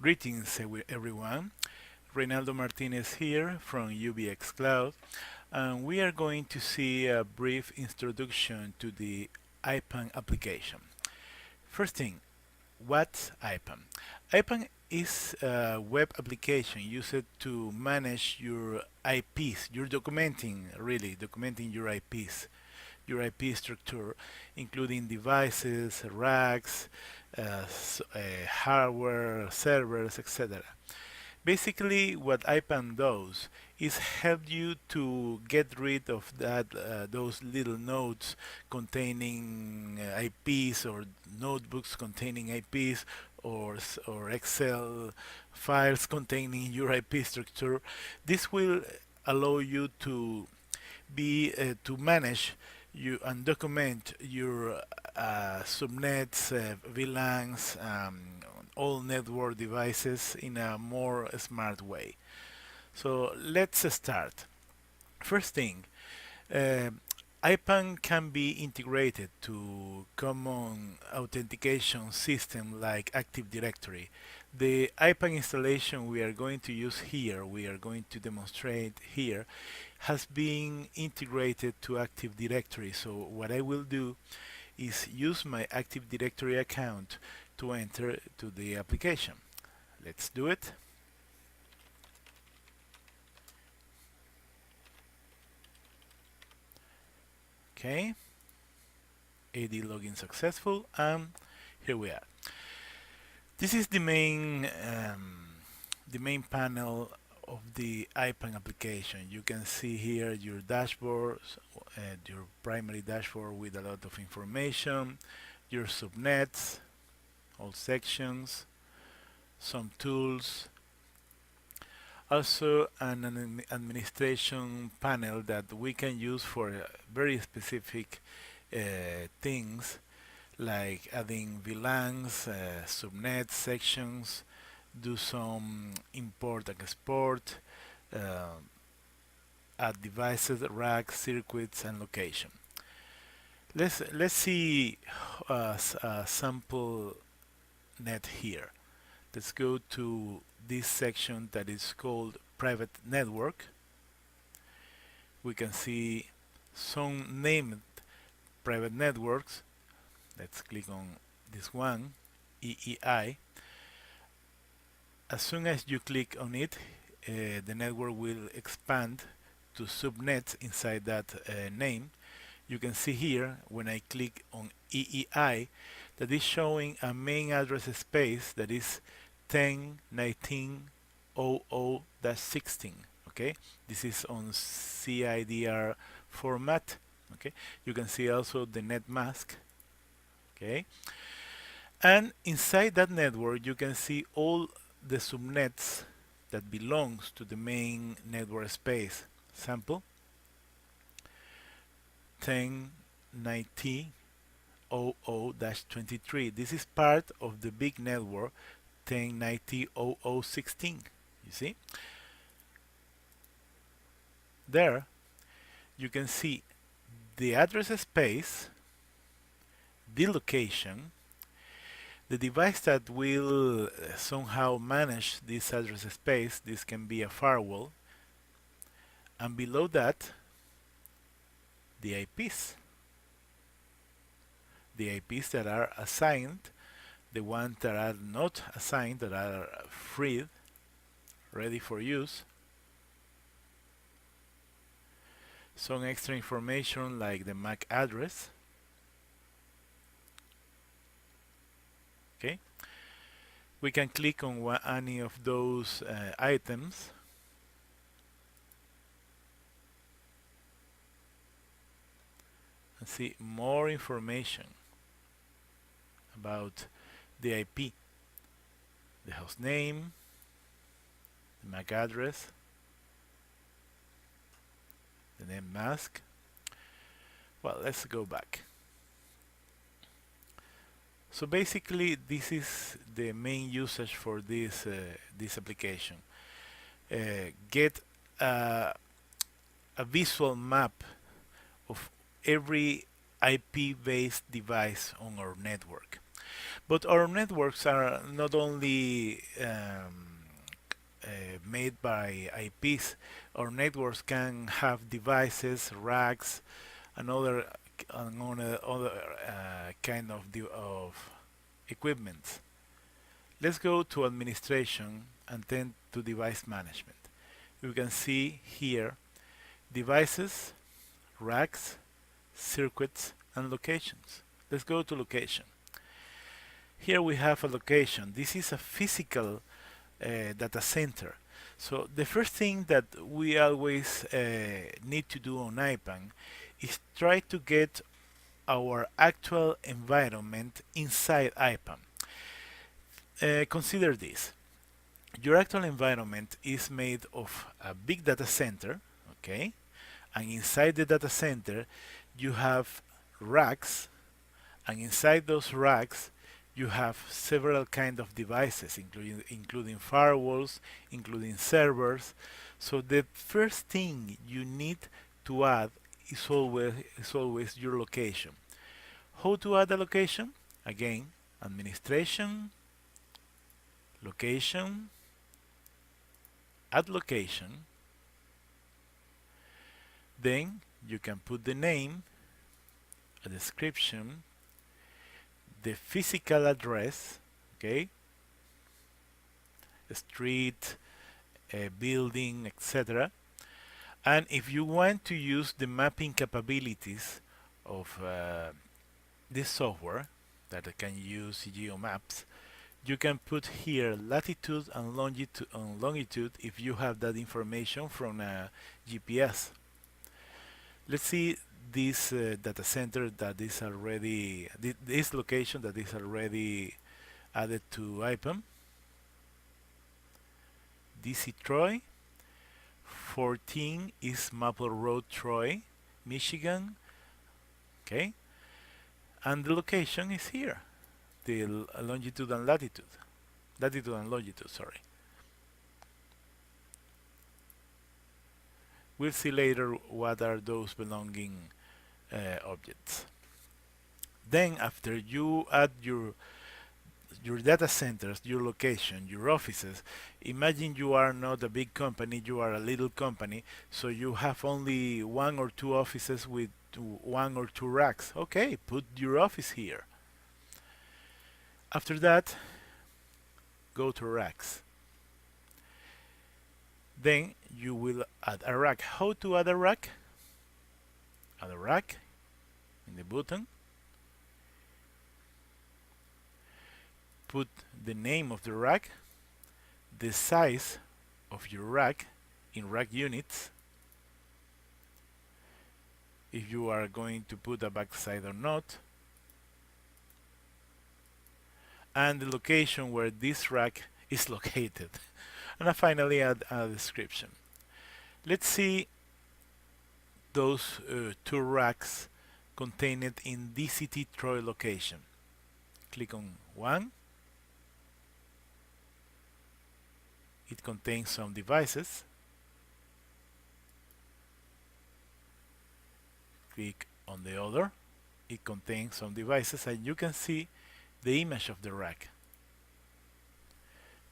Greetings, everyone. Reynaldo.Martinez here from UBX Cloud, and we are going to see a brief introduction to the IPAN application. First thing, what's IPAN? IPAN is a web application used to manage your IPs. You're documenting your IP structure, including devices, racks, hardware, servers, etc. Basically, what IPAN does is help you to get rid of those little nodes containing IPs, or notebooks containing IPs, or Excel files containing your IP structure. This will allow you to manage you and document your subnets, VLANs, all network devices in a more smart way. So let's start. First thing, uh, IPAN can be integrated to common authentication system like Active Directory. The IPAN installation we are going to demonstrate here, has been integrated to Active Directory. So what I will do is use my Active Directory account to enter to the application. Let's do it. Okay, AD login successful, and here we are. This is the main panel of the IPAN application. You can see here your dashboards, your primary dashboard with a lot of information, your subnets, all sections, some tools, also an administration panel that we can use for very specific things like adding VLANs, subnet sections, do some import and export, uh, add devices, racks, circuits, and location. Let's see a sample net here. Let's go to this section that is called private network. We can see some named private networks. Let's click on this one, EEI. As soon as you click on it, the network will expand to subnets inside that name. You can see here when I click on EEI that is showing a main address space that is 10.19.00-16. Okay, this is on CIDR format. Okay, you can see also the net mask. Okay, and inside that network you can see all the subnets that belongs to the main network space. Sample 10.90.00-23. This is part of the big network 10.90.00-16. You see? There you can see the address space, the location, the device that will somehow manage this address space. This can be a firewall, and below that the IPs. The IPs that are assigned, the ones that are not assigned, that are freed, ready for use. Some extra information like the MAC address. Okay, we can click on any of those items and see more information about the IP, the host name, the MAC address, the name mask. Well, let's go back. So basically, this is the main usage for this application. Get a visual map of every IP-based device on our network. But our networks are not only made by IPs. Our networks can have devices, racks, and other kind of equipment. Let's go to administration and then to device management. You can see here devices, racks, circuits, and locations. Let's go to location. Here we have a location. This is a physical data center. So the first thing that we always need to do on IPAN is try to get our actual environment inside IPAN. Consider this. Your actual environment is made of a big data center, okay? And inside the data center, you have racks, and inside those racks, you have several kind of devices, including firewalls, including servers. So the first thing you need to add is always your location. How to add a location? Again, administration, location, add location. Then you can put the name, a description, the physical address, okay, a street, a building, etc. And if you want to use the mapping capabilities of this software that can use GeoMaps, you can put here latitude and longitude if you have that information from a GPS. Let's see this data center that is already, this location that is already added to IPAM. DC Troy, 14 is Maple Road, Troy, Michigan. Okay, and the location is here, the longitude and latitude and longitude, sorry. We'll see later what are those belonging objects. Then after you add your data centers, your location, your offices, imagine you are not a big company, you are a little company, so you have only one or two offices with one or two racks. Okay, put your office here. After that, go to racks. Then you will add a rack. How to add a rack? Add a rack in the button. Put the name of the rack, the size of your rack in rack units, if you are going to put a backside or not, and the location where this rack is located. And finally add a description. Let's see those two racks contained in DCT Troy location. Click on one. It contains some devices. Click on the other. It contains some devices, and you can see the image of the rack.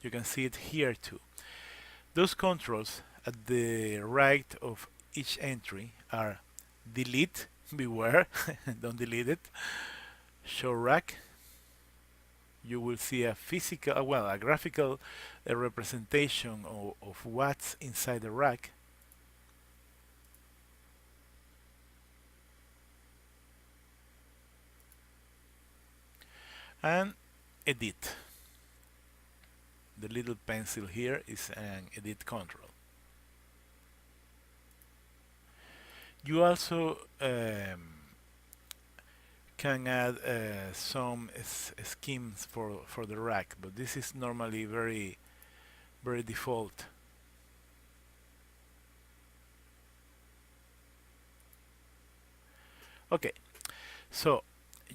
You can see it here too. Those controls at the right of each entry are delete, beware, don't delete it, show rack. You will see a physical, well, a graphical representation of what's inside the rack. And edit. The little pencil here is an edit control. You also can add some schemes for the rack, but this is normally very default. Okay, so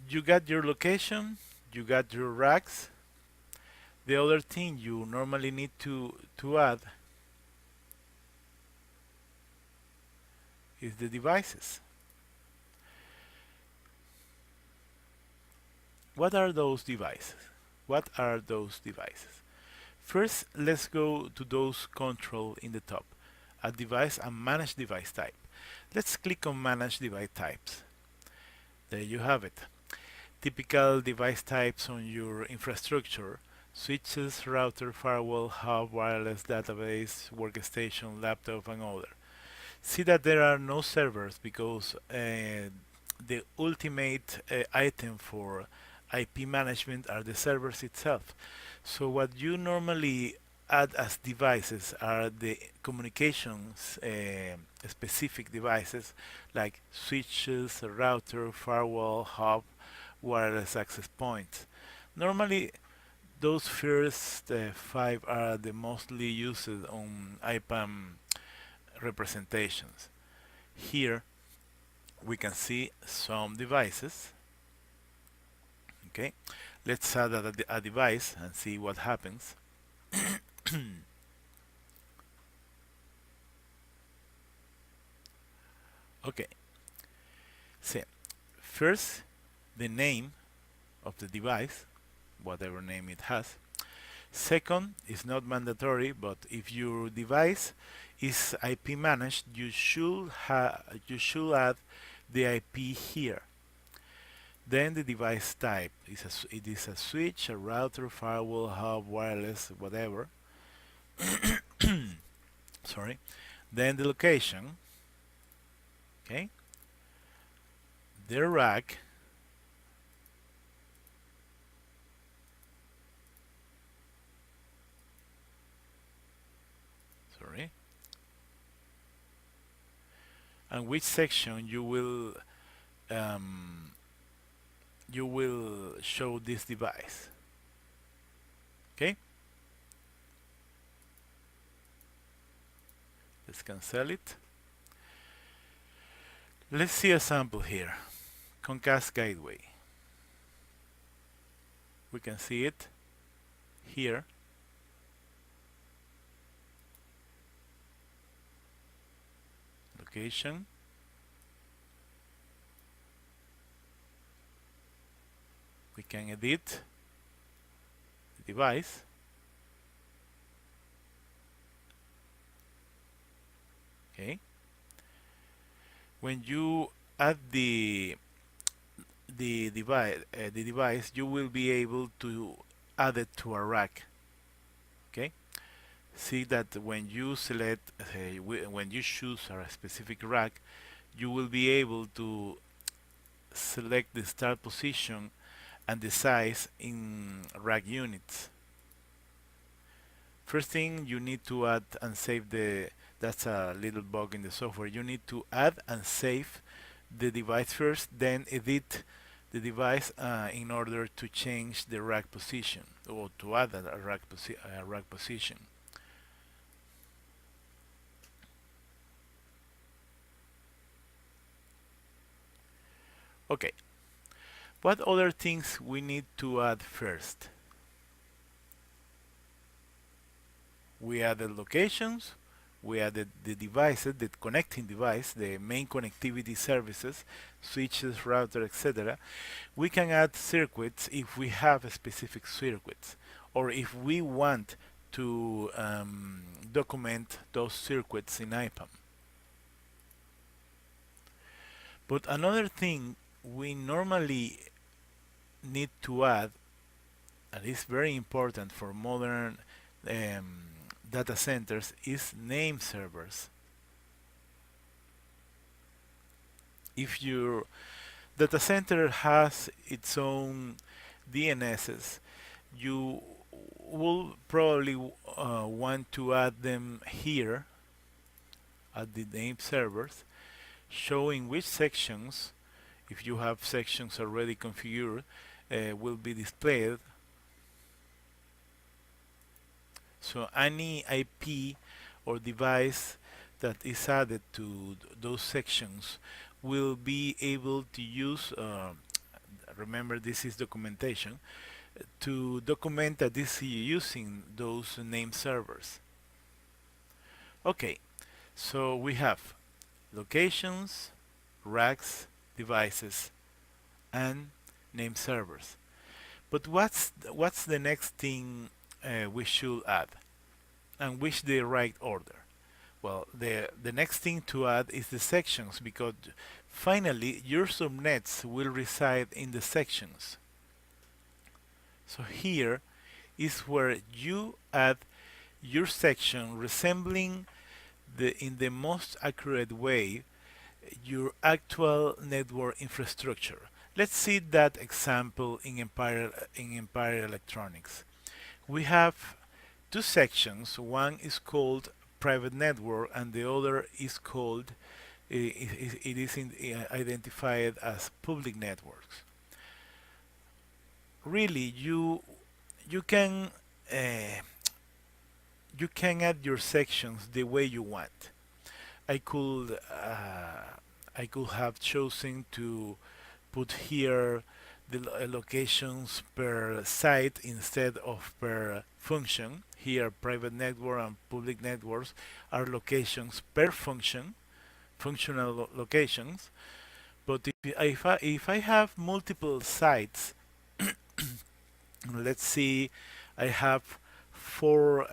you got your location, you got your racks. The other thing you normally need to add is the devices. What are those devices? What are those devices? First, let's go to those control in the top. Add device and manage device type. Let's click on manage device types. There you have it. Typical device types on your infrastructure: switches, router, firewall, hub, wireless, database, workstation, laptop, and other. See that there are no servers because the ultimate item for IP management are the servers itself. So what you normally add as devices are the communications specific devices like switches, router, firewall, hub, wireless access points. Normally those first five are the mostly used on IPAM representations. Here we can see some devices. Okay, let's add a device and see what happens. Okay, so first the name of the device, whatever name it has. Second, is not mandatory, but if your device is IP managed, you should add the IP here. Then the device type it is a switch, a router, firewall, hub, wireless, whatever. Sorry. Then the location, okay. The rack, sorry, and which section you will show this device. Okay, let's cancel it. Let's see a sample here. Comcast Gateway. We can see it here. Location. We can edit the device. Okay. When you add the device, you will be able to add it to a rack. Okay. See that when you select, when you choose a specific rack, you will be able to select the start position and the size in rack units. First thing you need to add and save that's a little bug in the software. You need to add and save the device first, then edit the device in order to change the rack position or to add a rack position. Okay, what other things we need to add first? We added locations, we added the devices, the connecting device, the main connectivity services, switches, router, etc. We can add circuits if we have specific circuits, or if we want to document those circuits in IPAM. But another thing we normally need to add, and is very important for modern data centers, is name servers. If your data center has its own DNSs, you will probably want to add them here at the name servers, showing which sections, if you have sections already configured, will be displayed. So any IP or device that is added to those sections will be able to use, remember this is documentation, to document that this is using those name servers. Okay, so we have locations, racks, devices, and name servers. But what's the next thing we should add, and which the right order? Well, the next thing to add is the sections, because finally your subnets will reside in the sections. So here is where you add your section resembling in the most accurate way your actual network infrastructure. Let's see that example in Empire Electronics. We have two sections. One is called private network, and the other is called it is identified as public networks. Really, you can uh, you can add your sections the way you want. I could I could have chosen to put here the locations per site instead of per function. Here, private network and public networks are locations per function, functional locations. But if I have multiple sites, let's see, I have four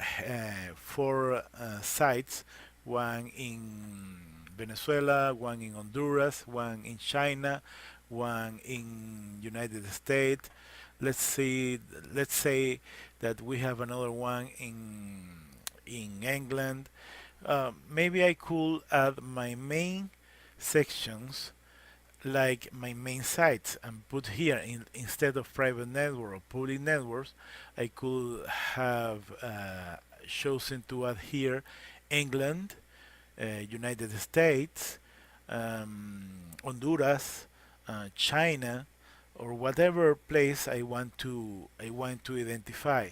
sites, one in Venezuela, one in Honduras, one in China, one in United States. Let's see, let's say that we have another one in England. Maybe I could add my main sections like my main sites and put here instead of private network or public networks. I could have chosen to add here England, United States, Honduras, China, or whatever place I want to identify.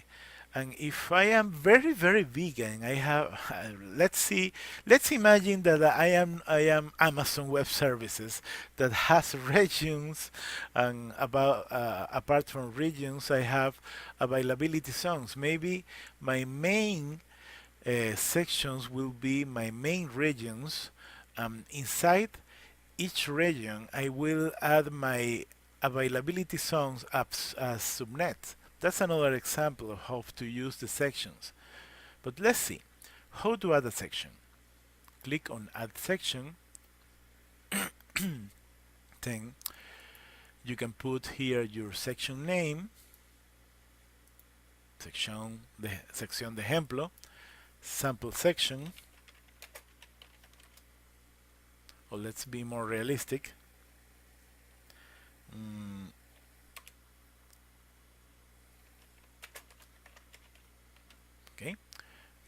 And if I am very very big and I have let's see, let's imagine that I am Amazon Web Services that has regions, and about apart from regions I have availability zones. Maybe my main sections will be my main regions. Inside each region, I will add my availability zones as subnets. That's another example of how to use the sections. But let's see how to add a section. Click on Add Section. Then you can put here your section name, sección de ejemplo, sample section, or let's be more realistic. Okay,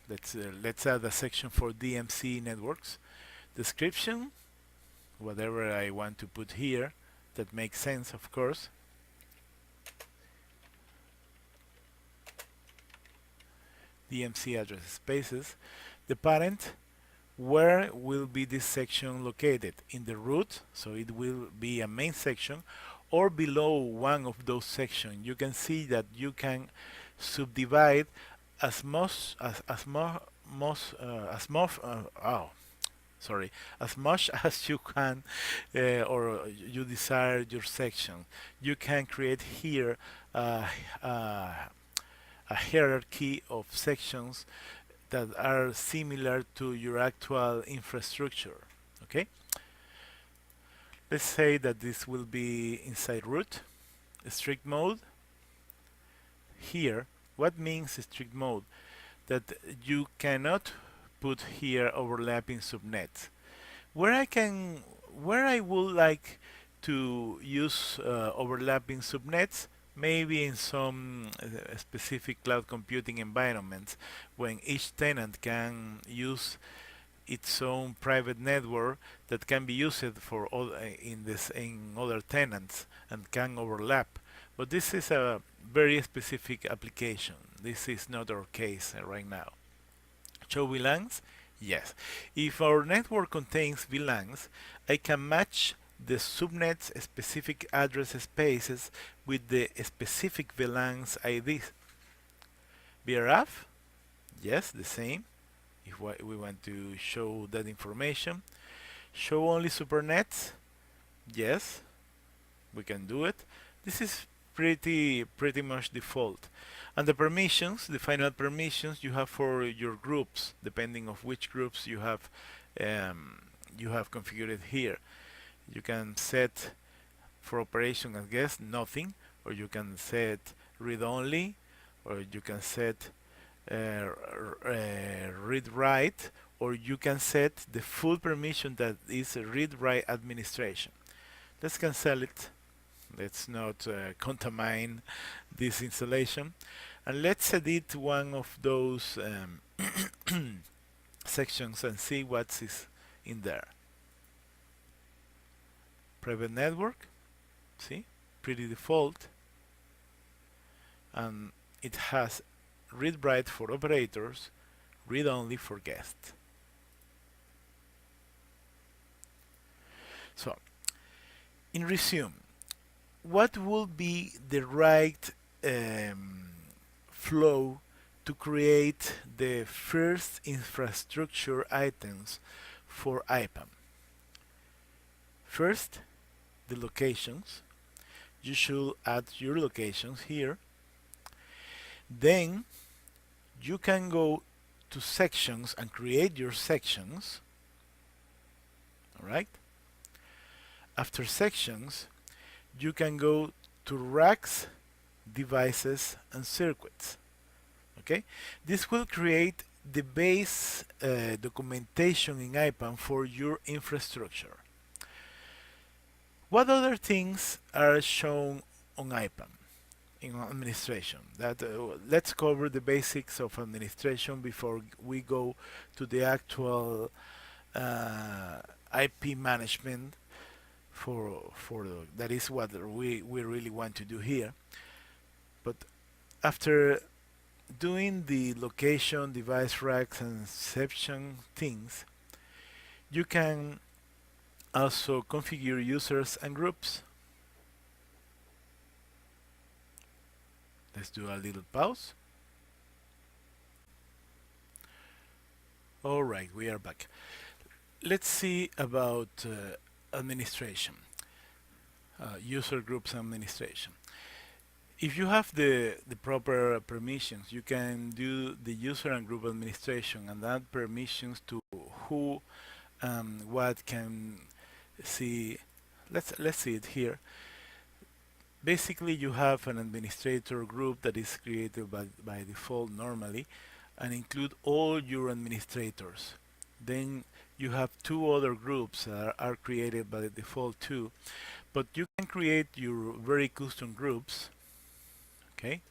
let's add a section for DMC networks. Description, whatever I want to put here that makes sense, of course. DMC address spaces. The parent, where will be this section located? In the root, so it will be a main section, or below one of those sections. You can see that you can subdivide as much as more most as much sorry, as much as you can or you desire your section. You can create here a hierarchy of sections that are similar to your actual infrastructure. Okay, let's say that this will be inside root. Strict mode. Here, what means strict mode? That you cannot put here overlapping subnets. Where I would like to use overlapping subnets, maybe in some specific cloud computing environments, when each tenant can use its own private network that can be used for all in other tenants and can overlap. But this is a very specific application. This is not our case right now. Show VLANs? Yes. If our network contains VLANs, I can match the subnet's specific address spaces with the specific VLANs ID. BRF? Yes, the same. If we want to show that information. Show only supernets? Yes, we can do it. This is pretty much default. And the permissions, the final permissions you have for your groups, depending of which groups um, you have configured here. You can set for operation, I guess, nothing, or you can set read only, or you can set read write, or you can set the full permission that is read write administration. Let's cancel it. Let's not contamine this installation, and let's edit one of those sections and see what is in there. Private network, see, pretty default, and it has read write for operators, read only for guests. So, in resume, what will be the right flow to create the first infrastructure items for IPAM? First, the locations. You should add your locations here. Then you can go to sections and create your sections. All right. After sections, you can go to racks, devices, and circuits. Okay, this will create the base documentation in IPAM for your infrastructure. What other things are shown on IPAM in administration? Let's cover the basics of administration before we go to the actual IP management. That is what we really want to do here. But after doing the location, device racks, and exception things, you can also configure users and groups. Let's do a little pause. All right, we are back. Let's see about administration, user groups administration. If you have the proper permissions, you can do the user and group administration and add permissions to who what can see. Let's see it here. Basically, you have an administrator group that is created by default normally and include all your administrators. Then you have two other groups that are created by the default too, but you can create your very custom groups, okay,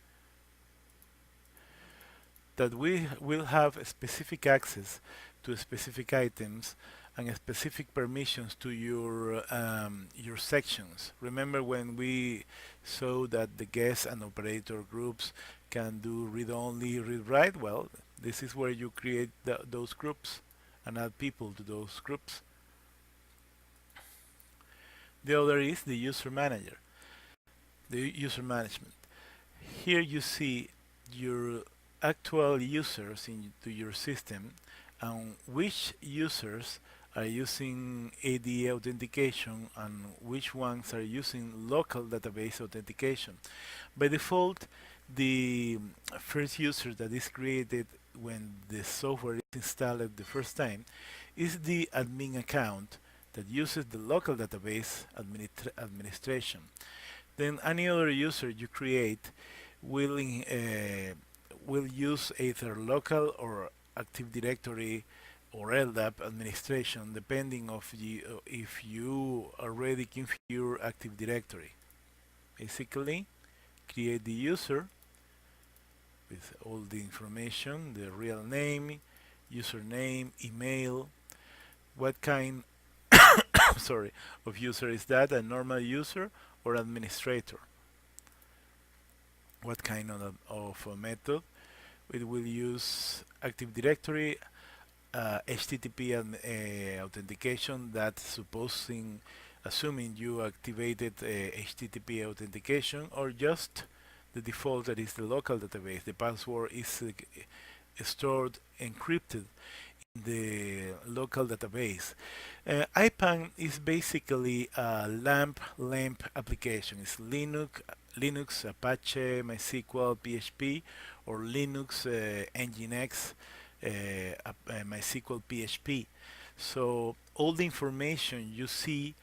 that we will have specific access to specific items and specific permissions to your sections. Remember when we saw that the guest and operator groups can do read only, read write? Well, this is where you create those groups and add people to those groups. The other is the user manager, the user management. Here you see your actual users into your system and which users are using AD authentication and which ones are using local database authentication. By default, the first user that is created when the software is installed the first time is the admin account that uses the local database administration. Then any other user you create will use either local or Active Directory or LDAP administration, depending of if you already configure Active Directory. Basically, create the user with all the information, the real name, username, email, what kind sorry, of user is that, a normal user or administrator? What kind of a method? It will use Active Directory, HTTP authentication, that's assuming you activated HTTP authentication, or just the default that is the local database. The password is stored encrypted the local database. IPAN is basically a lamp application. It's Linux, Apache, MySQL, PHP, or Linux, Nginx, MySQL, PHP. So all the information you see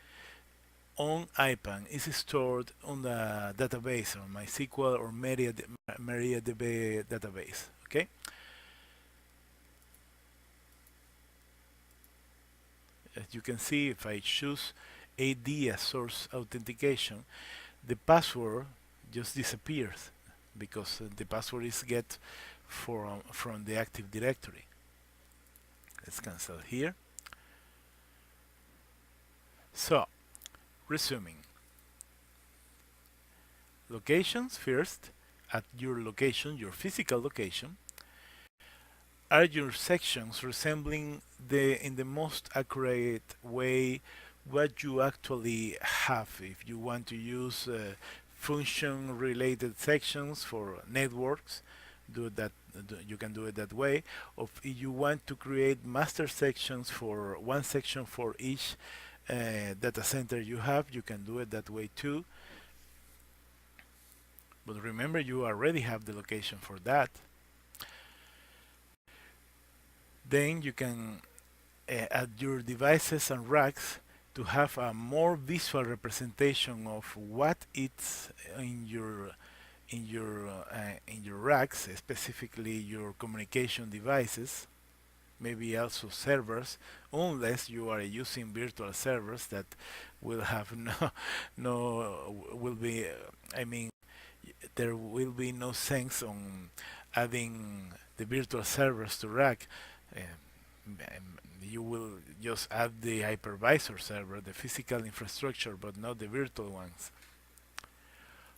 on IPAN is stored on the database, on MySQL or MariaDB database. Okay. As you can see, if I choose AD as source authentication, the password just disappears because the password is get from the Active Directory. Let's cancel here. So, resuming. Locations first. At your location, your physical location, are your sections resembling in the most accurate way what you actually have. If you want to use function related sections for networks, do that. You can do it that way. Or if you want to create master sections for one section for each data center you have, you can do it that way too. But remember, you already have the location for that. Then you can add your devices and racks to have a more visual representation of what it's in your racks, specifically your communication devices, maybe also servers, unless you are using virtual servers that will have no will be I mean there will be no sense on adding the virtual servers to rack. You will just add the hypervisor server, the physical infrastructure, but not the virtual ones.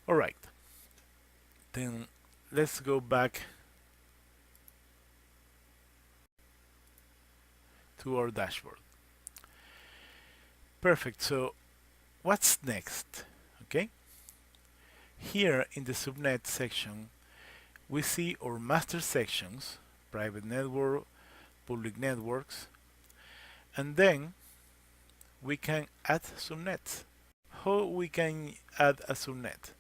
Alright, then let's go back to our dashboard. Perfect, so what's next? Okay, here in the subnet section we see our master sections, private network, public networks, and then we can add subnets. How we can add a subnet?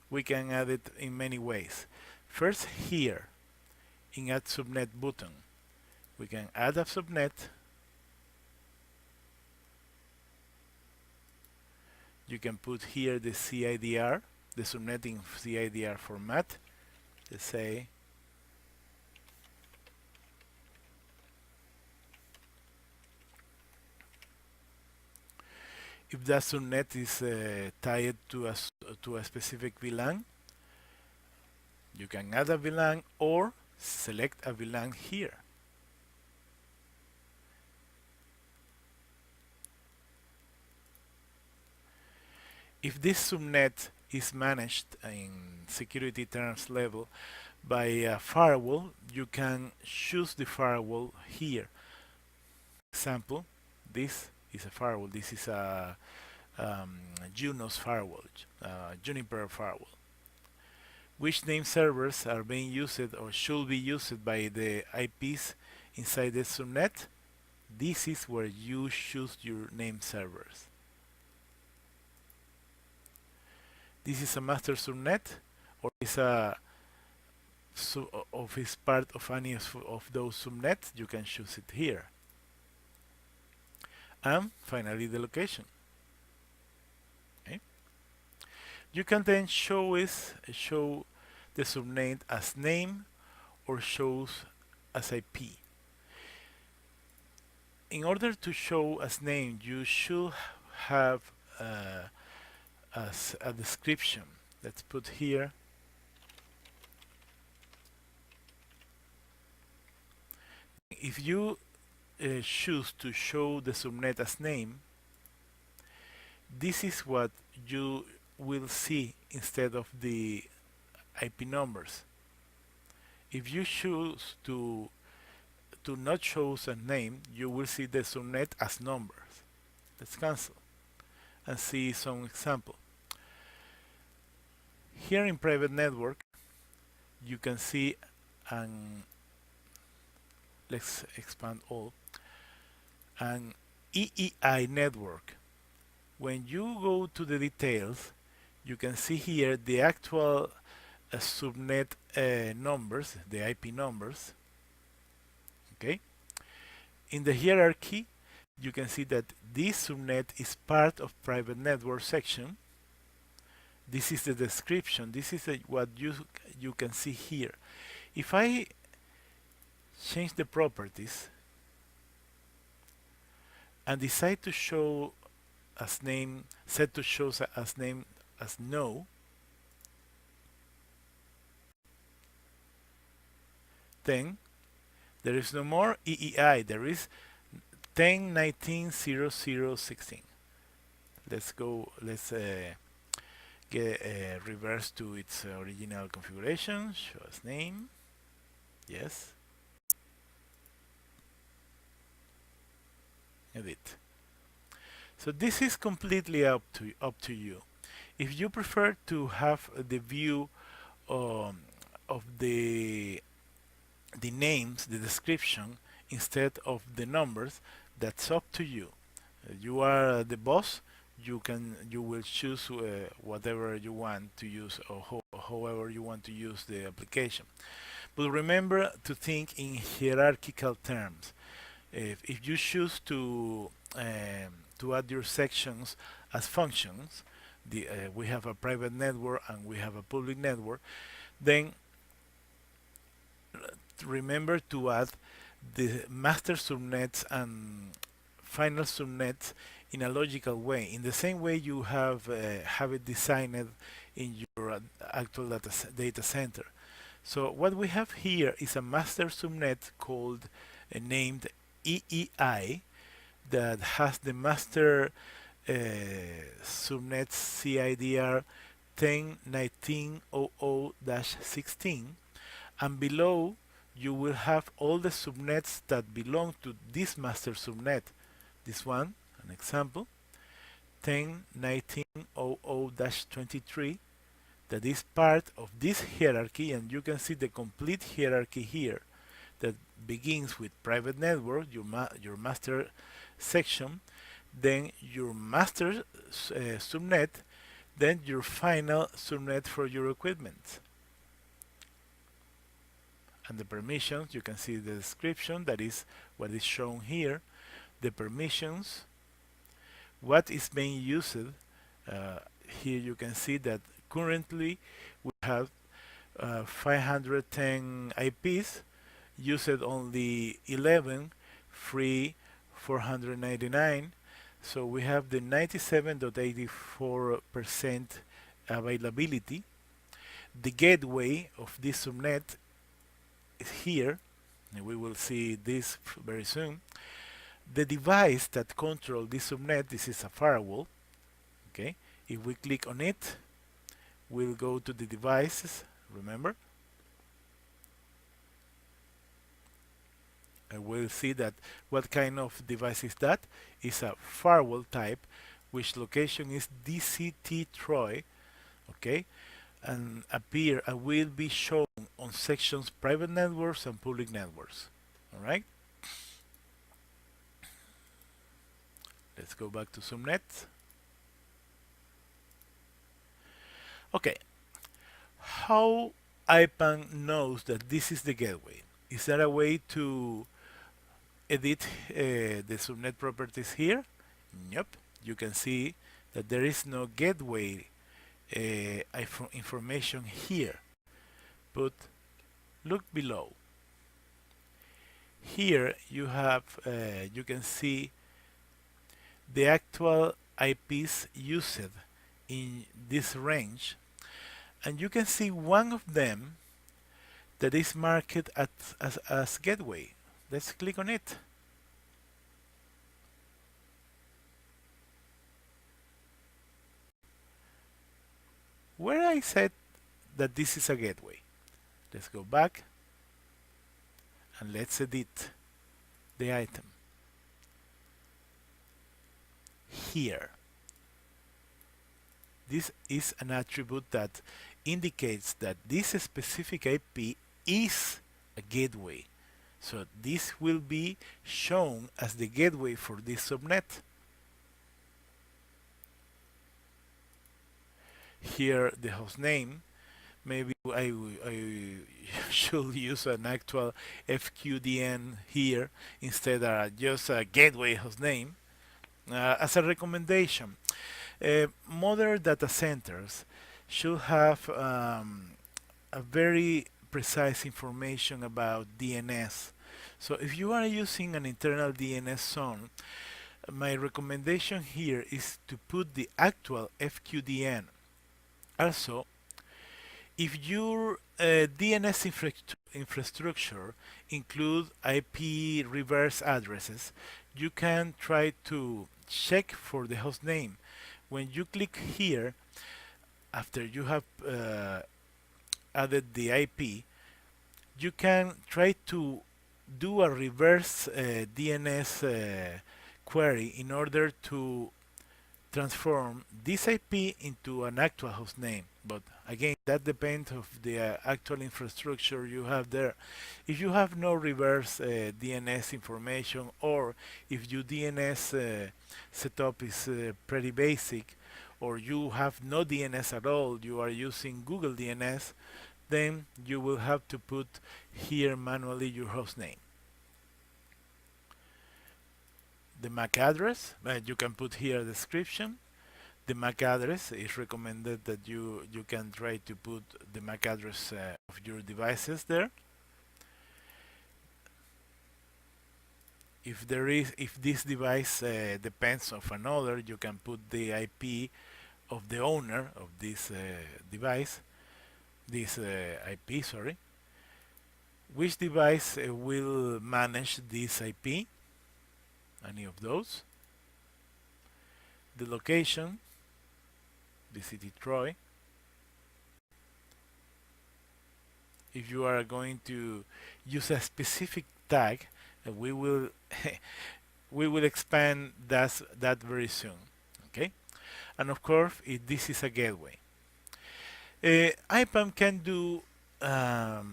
We can add it in many ways. First, here in Add Subnet button, we can add a subnet. You can put here the CIDR, the subnet in CIDR format. Let's say if that subnet is tied to a specific VLAN, you can add a VLAN or select a VLAN here. If this subnet is managed in security terms level by a firewall, you can choose the firewall here. Example, this is a firewall. This is a Junos firewall, Juniper firewall. Which name servers are being used or should be used by the IPs inside the subnet? This is where you choose your name servers. This is a master subnet, or is a is part of any of those subnets. You can choose it here. And finally, the location. Okay. You can then show the subnet as name or shows as IP. In order to show as name, you should have as a description. Let's put here if you choose to show the subnet as name, this is what you will see instead of the IP numbers. If you choose to not show a name, you will see the subnet as numbers. Let's cancel and see some example. Here in private network, you can see an let's expand all, and EEI network. When you go to the details, you can see here the actual subnet numbers, the IP numbers. Okay. In the hierarchy, you can see that this subnet is part of private network section. This is the description. This is what you can see here. If I change the properties and decide to show as name, set to show as name as no, then there is no more EEI. There is 10.19.00.16. Let's go. Let's get reverse to its original configuration. Show as name. Yes. Edit. So this is completely up to you. If you prefer to have the view of the names, the description, instead of the numbers, that's up to you. You are the boss. You will choose whatever you want to use, or however you want to use the application. But remember to think in hierarchical terms. If you choose to add your sections as functions, we have a private network and we have a public network, then remember to add the master subnets and final subnets in a logical way, in the same way you have it designed in your actual data center. So what we have here is a master subnet called named EEI that has the master subnet CIDR 10.19.00-16, and below you will have all the subnets that belong to this master subnet. This one, an example, 10.19.00-23, that is part of this hierarchy, and you can see the complete hierarchy here that begins with private network, your master section, then your master subnet, then your final subnet for your equipment. And the permissions, you can see the description, that is what is shown here. The permissions, what is being used. Here you can see that currently we have 510 IPs, used only 11, free 499. So we have the 97.84% availability. The gateway of this subnet is here, and we will see this very soon. The device that controls this subnet, this is a firewall. Okay, if we click on it, we'll go to the devices. Remember, and we'll see that what kind of device is that. Is a firewall type, which location is DCT Troy. Okay, and will be shown on sections private networks and public networks. All right. Let's go back to subnet. Okay, how IPAN knows that this is the gateway? Is there a way to edit the subnet properties here? Nope. You can see that there is no gateway information here. But look below. Here you have, you can see the actual IPs used in this range, and you can see one of them that is marked as gateway. Let's click on it. Where I said that this is a gateway. Let's go back and let's edit the item. Here. This is an attribute that indicates that this specific IP is a gateway. So this will be shown as the gateway for this subnet. Here the host name. Maybe I should use an actual FQDN here instead of just a gateway host name. As a recommendation, modern data centers should have a very precise information about DNS. So if you are using an internal DNS zone, my recommendation here is to put the actual FQDN. Also, if your DNS infrastructure include IP reverse addresses, you can try to check for the host name. When you click here, after you have added the IP, you can try to do a reverse DNS query in order to transform this IP into an actual host name. But again, that depends of the actual infrastructure you have there. If you have no reverse DNS information, or if your DNS setup is pretty basic, or you have no DNS at all, you are using Google DNS, then you will have to put here manually your host name. The MAC address, you can put here a description. The MAC address is recommended that you can try to put the MAC address of your devices there. If this device depends of another, you can put the IP of the owner of this device, this IP, sorry. Which device will manage this IP? Any of those? The location, the city Troy. If you are going to use a specific tag, we will we will expand that very soon. Okay, and of course, this is a gateway. IPAM can do a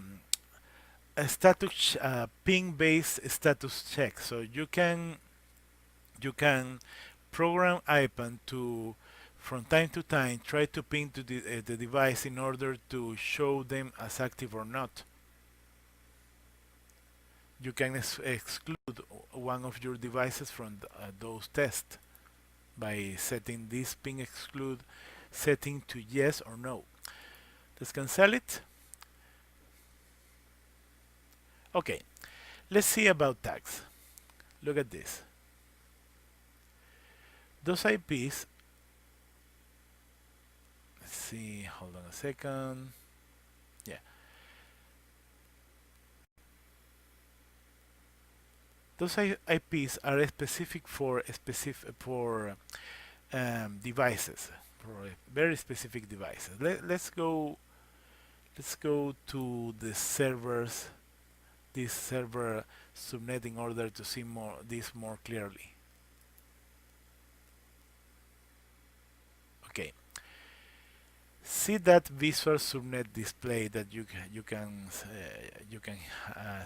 status ping-based status check, so you can program IPAM to from time to time try to ping to the device in order to show them as active or not. You can exclude one of your devices from those tests by setting this ping exclude setting to yes or no. Let's cancel it. Okay, let's see about tags. Look at this. Those IPs, let's see, hold on a second. Yeah. Those IPs are specific for devices, for very specific devices. Let's go to the servers, this server subnet in order to see this more clearly. Okay. See that visual subnet display that you can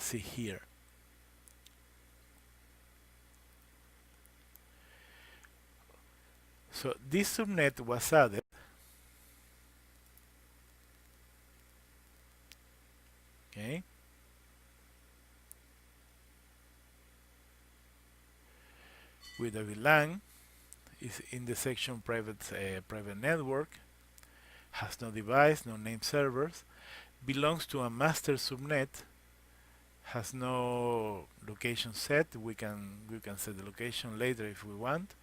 see here. So this subnet was added okay with a VLAN, is in the section private network, has no device, no name servers, belongs to a master subnet, has no location set. We can set the location later if we want.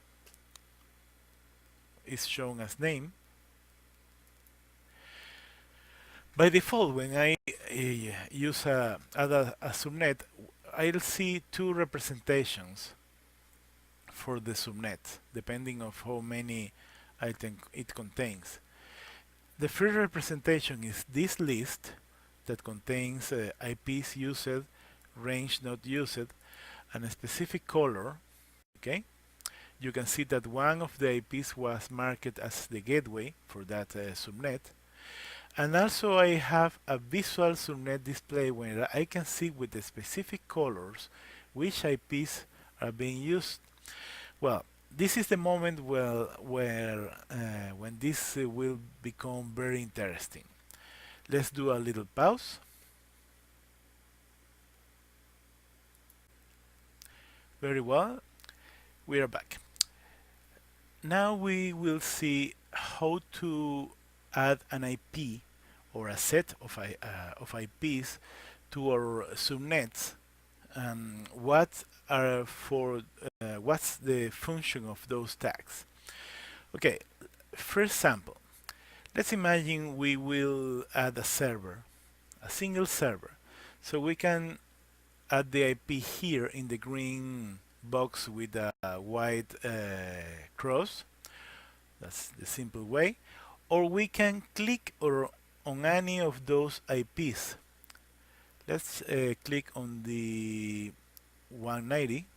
Is shown as name. By default, when I use add a subnet, I'll see two representations for the subnet, depending of how many items it contains. The first representation is this list that contains IPs used, range not used, and a specific color. Okay, you can see that one of the IPs was marked as the gateway for that subnet, And also I have a visual subnet display where I can see with the specific colors which IPs are being used. Well, this is the moment when this will become very interesting. Let's do a little pause. Very well, we are back. Now we will see how to add an IP or a set of IPs to our subnets. What's the function of those tags? Okay, first sample. Let's imagine we will add a server, a single server. So we can add the IP here in the green box with a white cross. That's the simple way. Or we can click on any of those IPs. Let's click on the 190.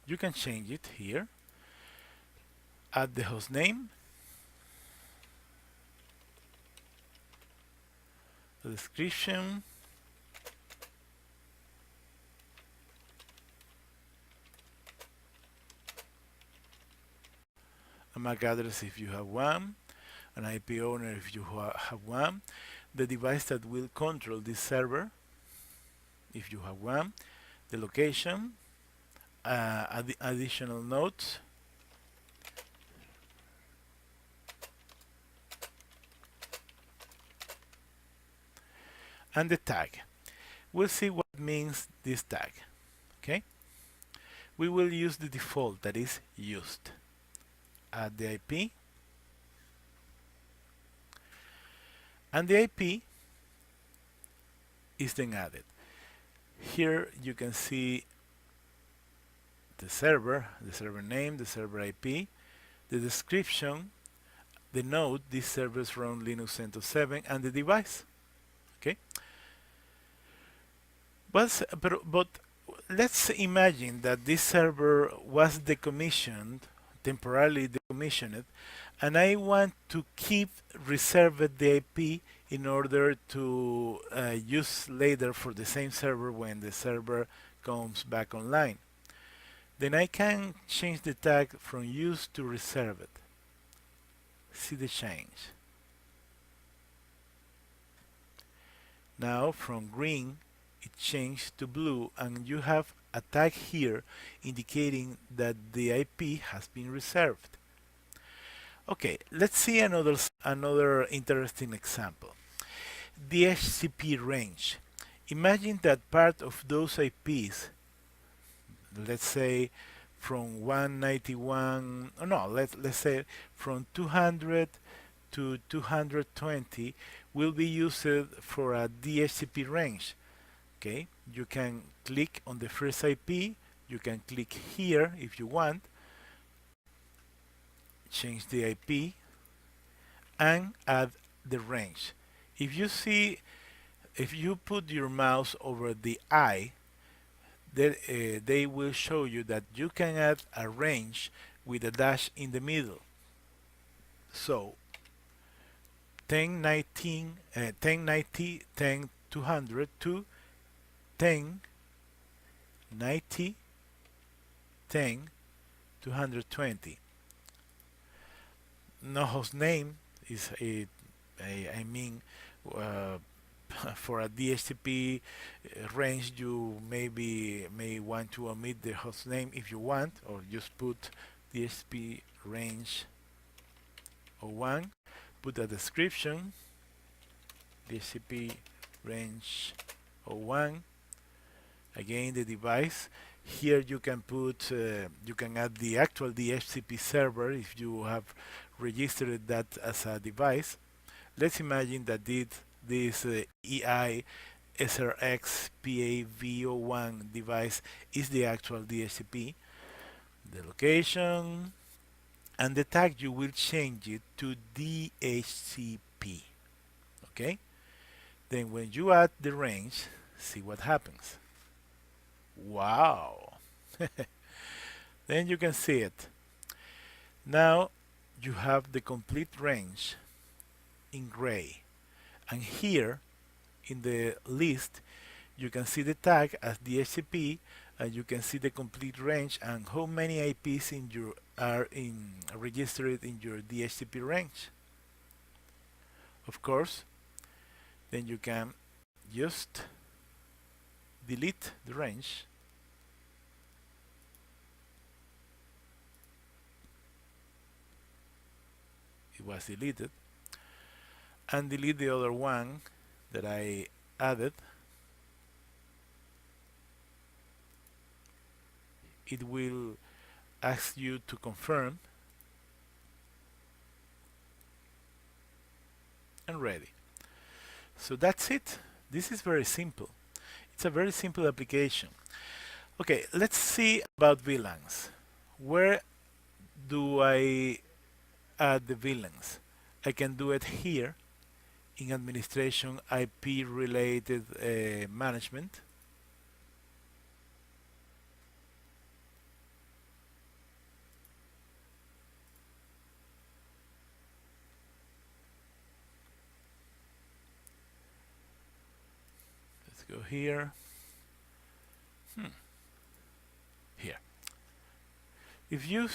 You can change it here. Add the host name, the description, a MAC address if you have one, an IP owner if you have one, the device that will control this server if you have one, the location, additional nodes, and the tag. We'll see what means this tag. Okay? We will use the default that is used. Add the IP, and the IP is then added. Here you can see the server name, the server IP, the description, the node, this server is run Linux CentOS 7, and the device. Okay? But let's imagine that this server was decommissioned, temporarily decommissioned, and I want to keep reserved the IP in order to use later for the same server when the server comes back online. Then I can change the tag from used to reserved. See the change. Now from green it changed to blue, and you have a tag here indicating that the IP has been reserved. Okay, let's see another interesting example. The DHCP range. Imagine that part of those IPs, let's say from 191, oh no, let's say from 200 to 220 will be used for a DHCP range. Okay, you can click on the first IP, you can click here if you want, change the IP, and add the range. If you put your mouse over the I, they will show you that you can add a range with a dash in the middle. So 1019, 1090, 10200 to 1090, 10, 220. No host name is I mean uh, for a DHCP range you may want to omit the host name if you want, or just put DHCP range 01, put a description DHCP range 01, again the device. Here you can add the actual DHCP server if you have registered that as a device. Let's imagine that this EI SRX PAV01 device is the actual DHCP. The location and the tag, you will change it to DHCP. Okay? Then when you add the range, see what happens. Wow! Then you can see it. Now you have the complete range in gray, and here in the list you can see the tag as DHCP, and you can see the complete range and how many IPs in your are in registered in your DHCP range. Of course, then you can just delete the range. It was deleted, and delete the other one that I added. It will ask you to confirm, and ready. So that's it. This is very simple. It's a very simple application. Okay, let's see about VLANs. Where do I add the VLANs? I can do it here in administration IP related management. Let's go here. Here. If you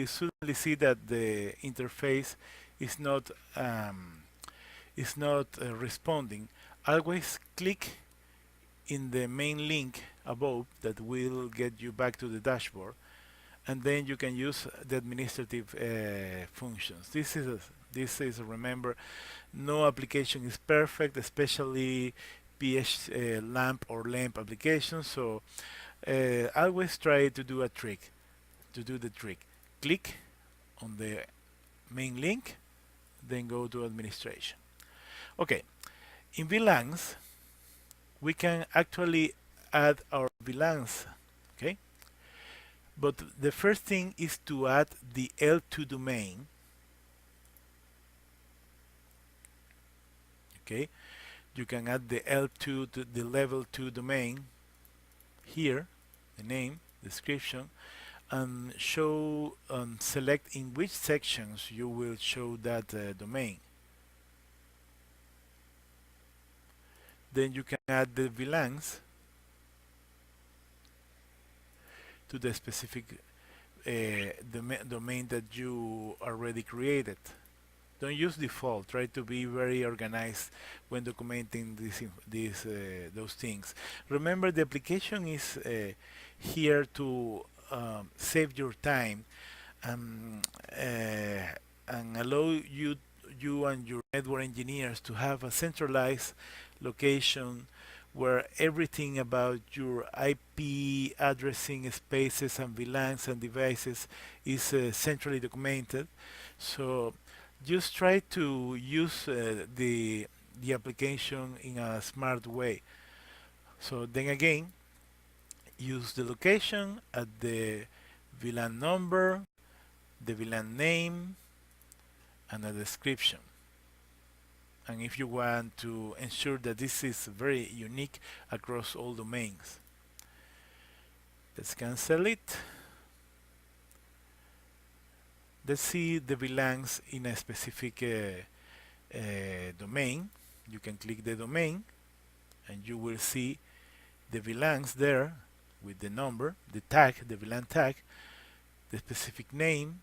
suddenly see that the interface is not responding, always click in the main link above that will get you back to the dashboard, and then you can use the administrative functions. This is remember, no application is perfect, especially PH LAMP or LAMP applications. So always try to do the trick. Click on the main link, then go to administration. Okay, in VLANs we can actually add our VLANs. Okay, but the first thing is to add the L2 domain. Okay, you can add the L2 to the level 2 domain here, the name, description, and select in which sections you will show that domain. Then you can add the VLANs to the specific domain that you already created. Don't use default. Try to be very organized when documenting those things. Remember, the application is here to save your time and allow you and your network engineers to have a centralized location where everything about your IP addressing spaces and VLANs and devices is centrally documented. So just try to use the application in a smart way. So then again, use the location at the VLAN number, the VLAN name, and a description. And if you want to ensure that this is very unique across all domains, let's cancel it. Let's see the VLANs in a specific domain. You can click the domain and you will see the VLANs there with the number, the tag, the VLAN tag, the specific name.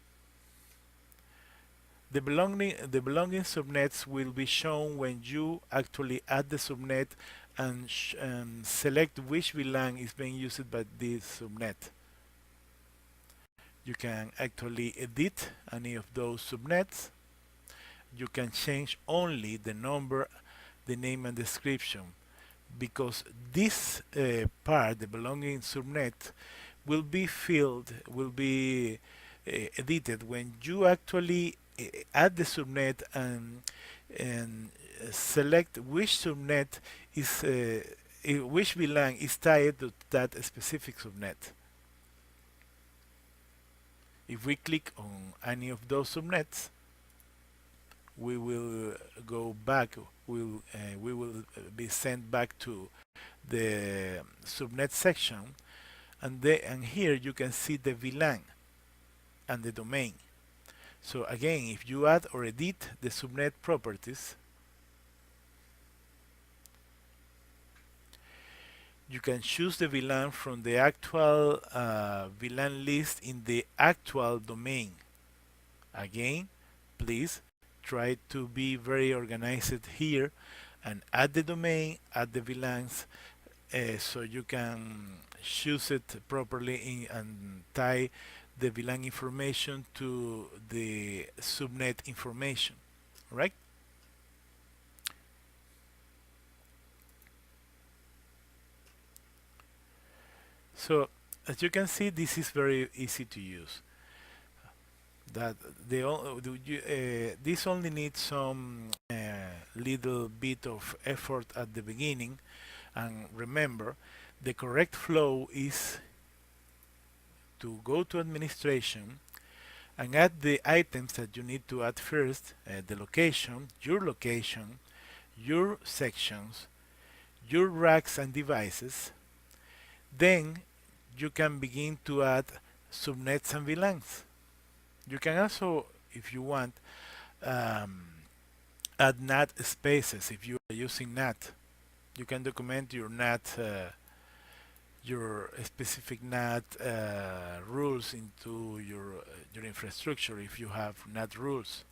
The belonging subnets will be shown when you actually add the subnet and select which VLAN is being used by this subnet. You can actually edit any of those subnets. You can change only the number, the name, and description, because this part, the belonging subnet, will be edited when you actually add the subnet and select which subnet is which VLAN is tied to that specific subnet. If we click on any of those subnets, we will go back. We will be sent back to the subnet section, and here you can see the VLAN. and the domain. So again, if you add or edit the subnet properties, you can choose the VLAN from the actual VLAN list in the actual domain. Again, please try to be very organized here and add the domain, add the VLANs, so you can choose it properly and tie the VLAN information to the subnet information, right? So as you can see, this is very easy to use. That this only needs some little bit of effort at the beginning, and remember, the correct flow is to go to administration and add the items that you need to add first, the location, your sections, your racks and devices. Then you can begin to add subnets and VLANs. You can also, if you want, um, add NAT spaces if you are using NAT. You can document your NAT, your specific NAT rules into your infrastructure if you have NAT rules.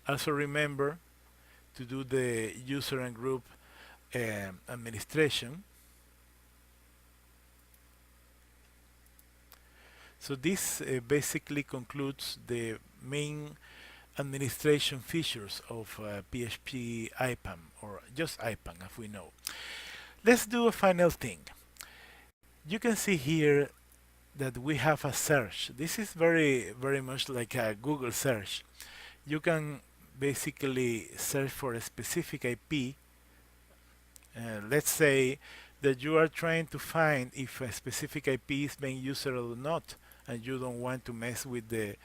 Also remember to do the user and group administration. So this basically concludes the main administration features of PHP IPAM, or just IPAM as we know. Let's do a final thing. You can see here that we have a search. This is very much like a Google search. You can basically search for a specific IP. Let's say that you are trying to find if a specific IP is being used or not, and you don't want to mess with the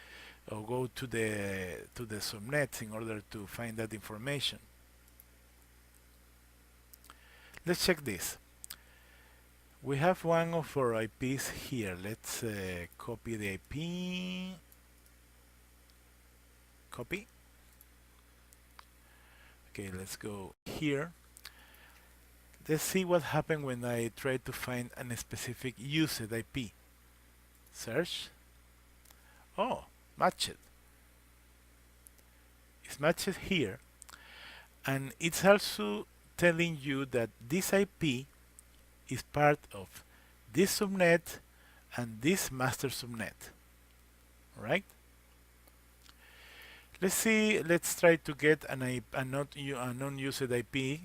or go to the subnets in order to find that information. Let's check this. We have one of our IPs here. Let's copy the IP. Copy. Okay, let's go here. Let's see what happened when I try to find a specific used IP. Search. Oh, matched. It's matched here. And it's also telling you that this IP is part of this subnet and this master subnet. Right? Let's see. Let's try to get a non-used IP.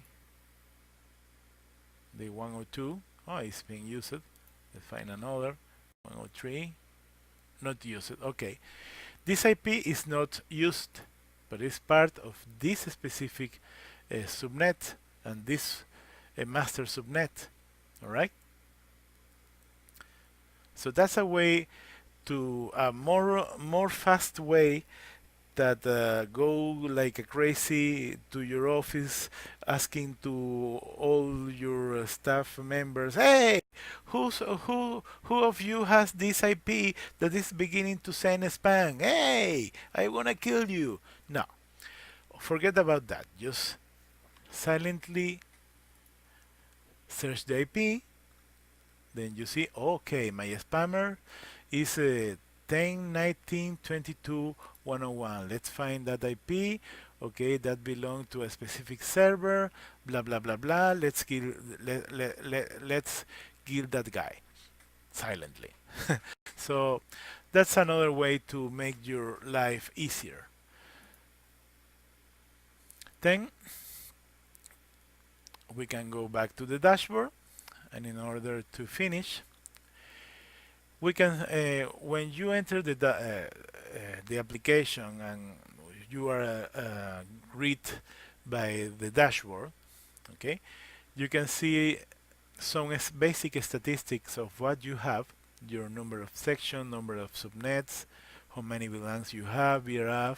The 102. Oh, it's being used. Let's find another. 103. Not used. Okay. This IP is not used, but it's part of this specific subnet and this master subnet. All right. So that's a way to a more fast way that go like a crazy to your office asking to all your staff members, hey, who of you has this IP that is beginning to send spam? Hey, I wanna kill you. No, forget about that. Just silently search the IP. Then you see, okay, my spammer is 10.19.22.101. Let's find that IP. Okay, that belongs to a specific server. Blah blah blah blah. Let's kill that guy silently. So that's another way to make your life easier. Then we can go back to the dashboard, and in order to finish, we can when you enter the application and you are read by the dashboard, okay, you can see some basic statistics of what you have, your number of sections, number of subnets, how many VLANs you have, VRF,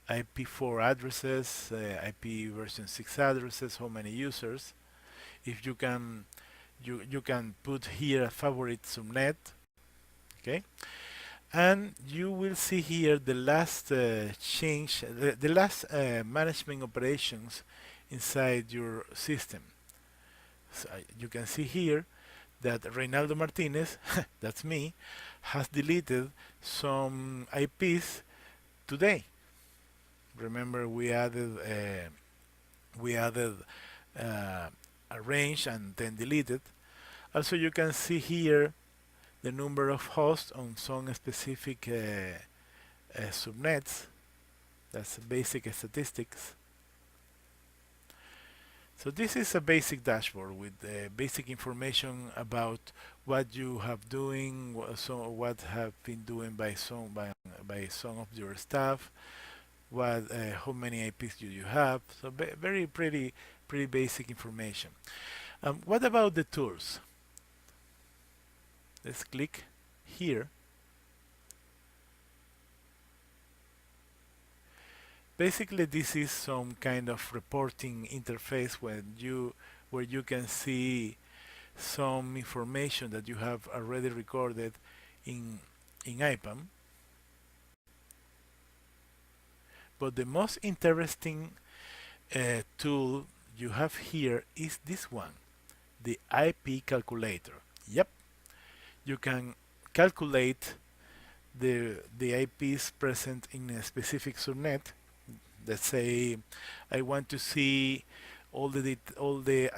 IP4 addresses, IP version 6 addresses, how many users. If you can you can put here a favorite subnet, okay, And you will see here the last change, the last management operations inside your system. So you can see here that Reynaldo Martinez, that's me, has deleted some IPs today. Remember, we added a range and then deleted. Also, you can see here the number of hosts on some specific subnets. That's basic statistics. So this is a basic dashboard with basic information about what you have doing, what have been doing by some of your staff, what how many IPs do you have. So very pretty basic information. What about the tools? Let's click here. Basically, this is some kind of reporting interface where you can see some information that you have already recorded in IPAM. But the most interesting tool you have here is this one, the IP calculator. Yep, you can calculate the IPs present in a specific subnet. Let's say I want to see all the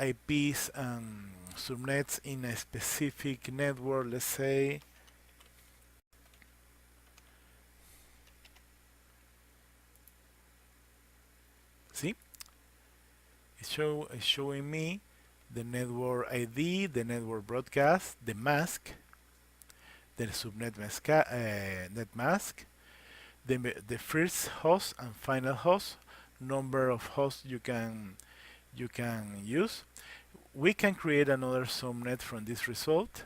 IPs and subnets in a specific network. Let's say see, it's showing me the network ID, the network broadcast, the mask, the subnet net mask, the first host and final host, number of hosts you can use. We can create another subnet from this result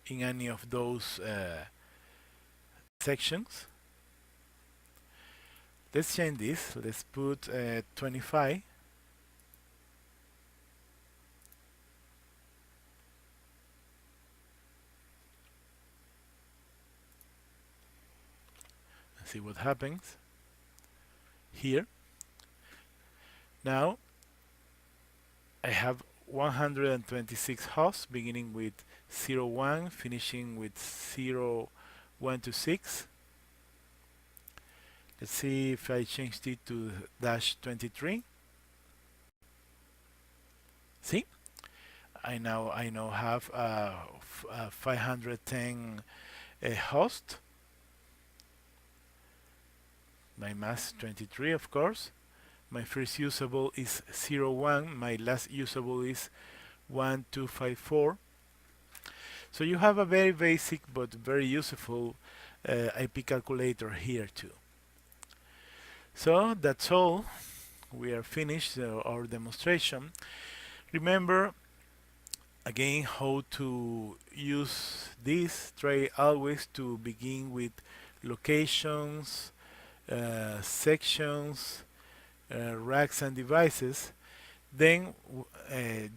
in any of those sections. Let's change this. Let's put 25. See what happens here. Now I have 126 hosts beginning with 01, finishing with 0126. Let's see if I changed it to -23. See, I now have 510 host. My mask 23, of course. My first usable is 01. My last usable is 1254. So you have a very basic but very useful IP calculator here too. So that's all. We are finished our demonstration. Remember again how to use this. Try always to begin with locations, sections, racks and devices. Then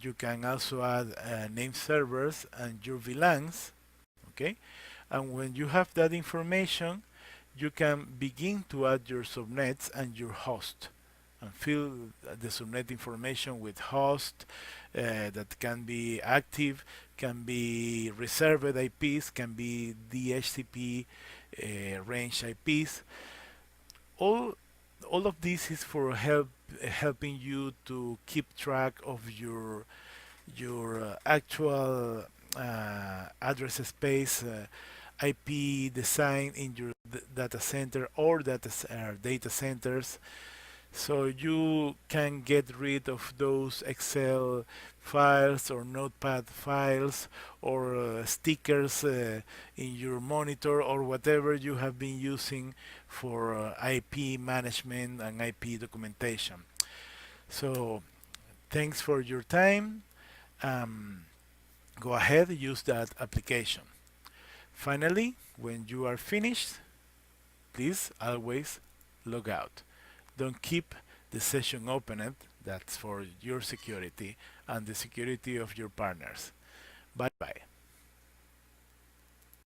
you can also add name servers and your VLANs. Okay, and when you have that information, you can begin to add your subnets and your host and fill the subnet information with host that can be active, can be reserved IPs, can be DHCP range IPs. All of this is for helping you to keep track of your actual address space IP design in your data center or data centers, so you can get rid of those Excel files or Notepad files or stickers in your monitor or whatever you have been using for IP management and IP documentation. So thanks for your time. Go ahead, use that application. Finally, when you are finished, please always log out. Don't keep the session opened. That's for your security and the security of your partners. Bye bye.